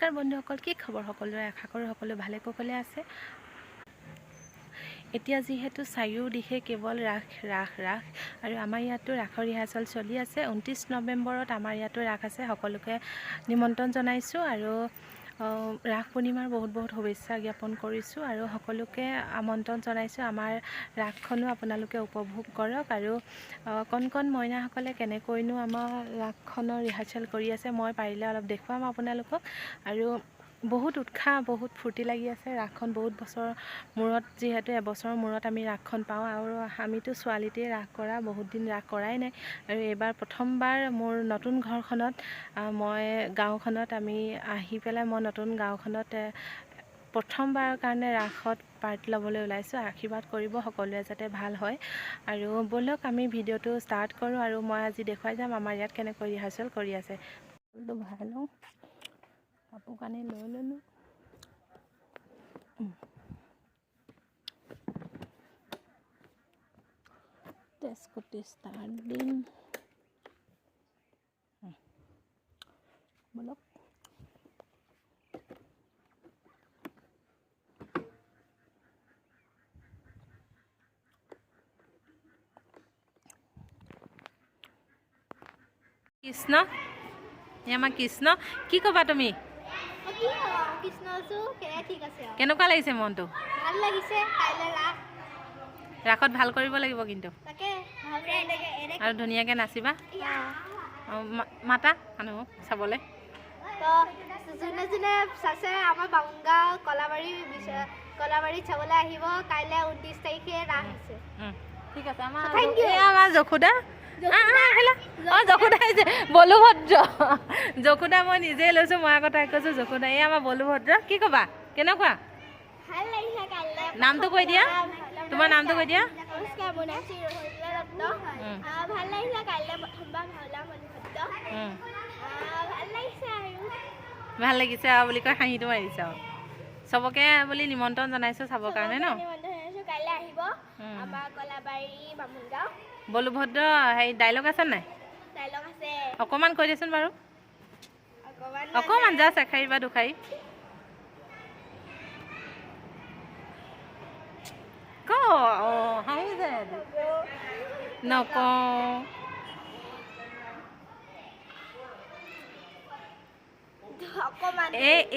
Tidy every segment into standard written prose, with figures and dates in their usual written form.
নমস্কাৰ বন্ধুসকল, কি খবৰ সকলোৰে? আশা কৰোঁ সকলো ভালে কুশলে আছে। এতিয়া যিহেতু চাৰিওদিশে কেৱল ৰাস ৰাস ৰাস আৰু আমাৰ ইয়াতো ৰাসৰ ৰিহাৰ্চেল চলি আছে। 29 নৱেম্বৰত আমাৰ ইয়াতো ৰাস আছে। সকলোকে নিমন্ত্ৰণ জনাইছোঁ আৰু ৰাস পূৰ্ণিমাৰ বহুত বহুত শুভেচ্ছা জ্ঞাপন কৰিছোঁ আৰু সকলোকে আমন্ত্ৰণ জনাইছোঁ। আমাৰ ৰাসখনো আপোনালোকে উপভোগ কৰক আৰু কণ কণ মইনাসকলে কেনেকৈনো আমাৰ ৰাসখনৰ ৰিহাৰ্চেল কৰি আছে মই পাৰিলে অলপ দেখুৱাম আপোনালোকক। আৰু বহুত উৎসাহ, বহুত ফূৰ্তি লাগি আছে। ৰাসখন বহুত বছৰ মূৰত, যিহেতু এবছৰৰ মূৰত আমি ৰাসখন পাওঁ আৰু আমিতো ছোৱালীতেই ৰাস কৰা, বহুত দিন ৰাস কৰাই নাই আৰু এইবাৰ প্ৰথমবাৰ মোৰ নতুন ঘৰখনত, মই গাঁওখনত আমি আহি পেলাই মই নতুন গাঁওখনত প্ৰথমবাৰৰ কাৰণে ৰাসত পাৰ্ট ল'বলৈ ওলাইছোঁ। আশীৰ্বাদ কৰিব সকলোৱে যাতে ভাল হয় আৰু ব'লক আমি ভিডিঅ'টো ষ্টাৰ্ট কৰোঁ আৰু মই আজি দেখুৱাই যাম আমাৰ ইয়াত কেনেকৈ ৰিহাৰ্চেল কৰি আছে। ভৰাই লওঁ, কাপোৰ কানি লৈ ল'লোঁ। স্কুটি ষ্টাৰ্ট দিম, ব'লক। কৃষ্ণ, আমাৰ কৃষ্ণ, কি ক'বা তুমি? কেনেকুৱা লাগিছে মনটো? ভাল লাগিছে। ৰাসত ভাল কৰিব লাগিব কিন্তু আৰু ধুনীয়াকৈ নাচিবা। মাতা মানুহ চাবলৈ। যোনে যোনে চাইছে আমাৰ বামুণগাঁও কলাবাৰীত চাবলৈ আহিব। কাইলৈ 29 তাৰিখে ৰাস আছে। ঠিক আছে। আমাৰ যশোদা, যশোদা আহিছে। বলুভদ্ৰ, যশোদা মই নিজেই লৈছোঁ, মই আকৌ তাইক কৈছোঁ যশোদা। এই আমাৰ বলুভদ্ৰ, কি ক'বা? কেনেকুৱা? ভাল লাগিছে। কাইলৈ নামটো কৈ দিয়া, তোমাৰ নামটো কৈ দিয়া। নমস্কাৰ, মোৰ নাম শ্ৰী ৰহিলা দত্ত। ভাল লাগিছে। কাইলৈ প্ৰথমবাৰ ভাওনা বলুভদ্ৰ। ভাল লাগিছে আৰু ভাল লাগিছে আৰু বুলি কৈ হাঁহিটো মাৰিছে আৰু চবকে বুলি নিমন্ত্ৰণ জনাইছোঁ চাবৰ কাৰণে ন। কাইলৈ আহিব আমাৰ কলাবাৰী বামুণগাঁও। বলুভদ্ৰ হেৰি ডাইলগ আছে নাই? ডাইলগ আছে, অকণমান কৈ দিয়চোন বাৰু। অকণমান জাষ্ট এশাৰী বা দুশাৰী ক। হাঁহি যায় নকওঁ।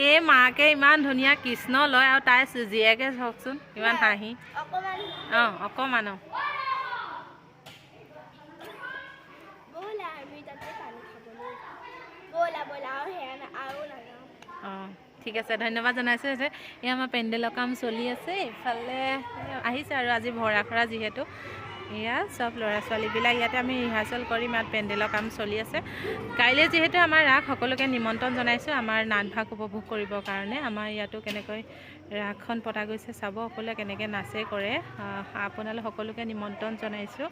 এই মাকে ইমান ধুনীয়া কৃষ্ণ লয় আৰু তাই জীয়েকে চাওকচোন ইমান হাঁহি। অকণমান ঠিক আছে, ধন্যবাদ জনাইছোঁ। এই আমাৰ পেণ্ডেলৰ কাম চলি আছে। ইফালে আহিছে আৰু আজি ভৰা যিহেতু এয়া চব ল'ৰা ছোৱালীবিলাক ইয়াতে আমি ৰিহাৰ্চেল কৰিম। ইয়াত পেণ্ডেলৰ কাম চলি আছে। কাইলৈ যিহেতু আমাৰ ৰাস, সকলোকে নিমন্ত্ৰণ জনাইছোঁ আমাৰ নাটভাগ উপভোগ কৰিবৰ কাৰণে। আমাৰ ইয়াতো কেনেকৈ ৰাসখন পতা গৈছে চাব, সকলোৱে কেনেকৈ নাচে কৰে। আপোনালোক সকলোকে নিমন্ত্ৰণ জনাইছোঁ।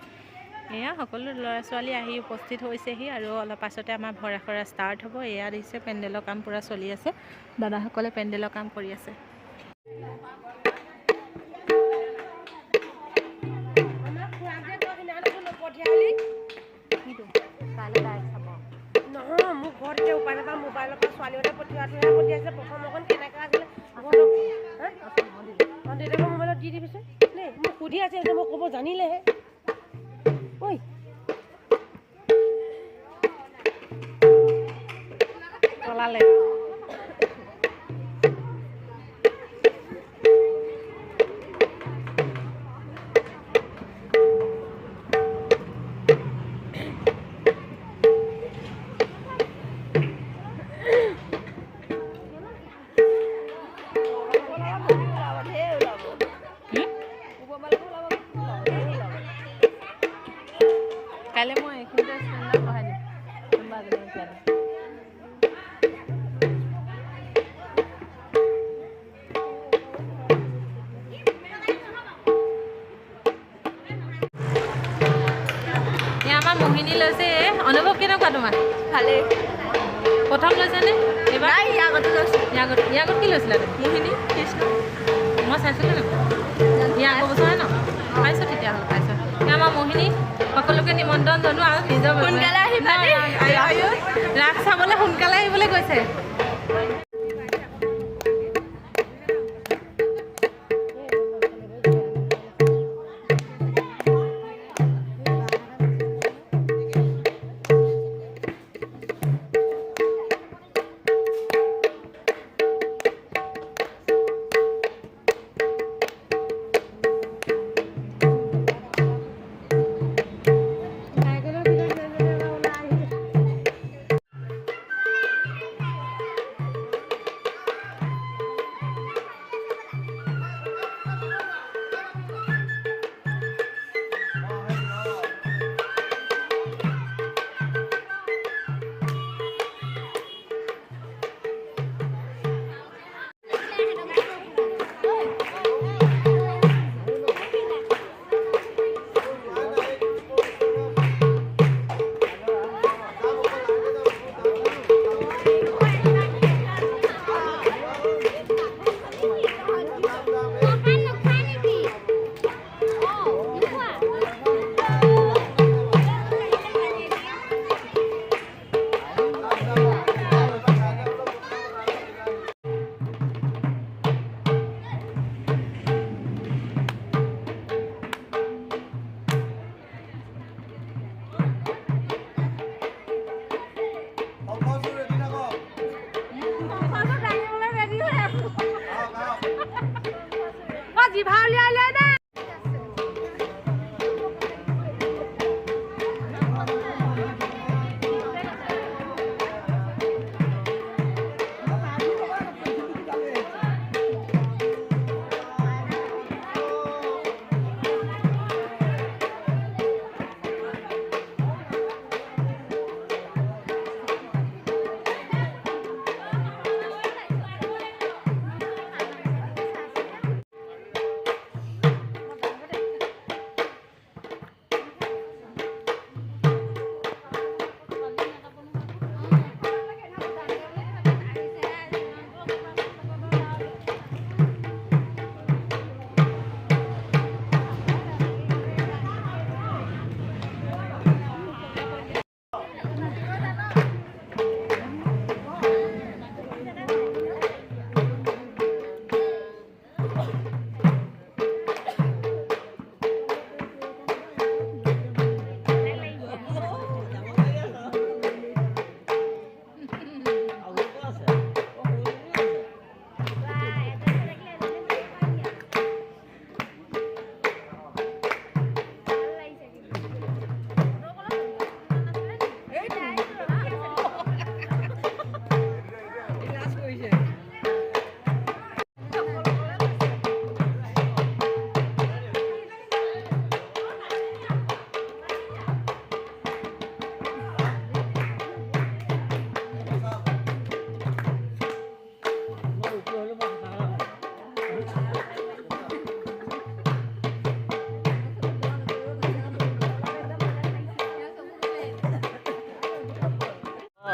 এয়া সকলো ল'ৰা ছোৱালী আহি উপস্থিত হৈছেহি আৰু অলপ পাছতে আমাৰ ভৰা ষ্টাৰ্ট হ'ব। এয়া দেখিছে পেণ্ডেলৰ কাম পূৰা চলি আছে। দাদাসকলে পেণ্ডেলৰ কাম কৰি আছে। নহয়, মোক ঘৰত এতিয়া উপায় নাপায় মোবাইলৰ পৰা ছোৱালীহঁতে পঠিওৱাটোহে পঠিয়াইছে। প্ৰথম অকণ কেনেকৈ আছিলে দেউতাকৰ মোবাইলত দি দিবিছে দেই। মোক সুধি আছে, এতিয়া মই ক'ব জানিলেহে। ঐ পলালে। কাইলৈ মই এইখিনিতে ষ্টেণ্ডত বহাই দিম। আমাৰ মোহিনী লৈছে। অনুভৱ কেনেকুৱা তোমাৰ? ভালেই। প্ৰথম লৈছেনে এইবাৰ? ইয়াৰ আগত কি লৈছিলা? মোহিনী কৃষ্ণ মই চাইছিলোঁ ন। ইয়াৰ আগৰ বছৰে ন পাইছোঁ, তেতিয়াহ'লে পাইছোঁ। আমাৰ মোহিনী সকলোকে নিমন্ত্ৰণ জনোৱা আৰু নিজৰ সোনকালে আহিবা দেই। ৰাস চাবলৈ সোনকালে আহিবলৈ কৈছে।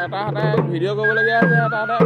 এটা হাতে ভিডিঅ' কৰিবলগীয়া আছে, এটা হাতে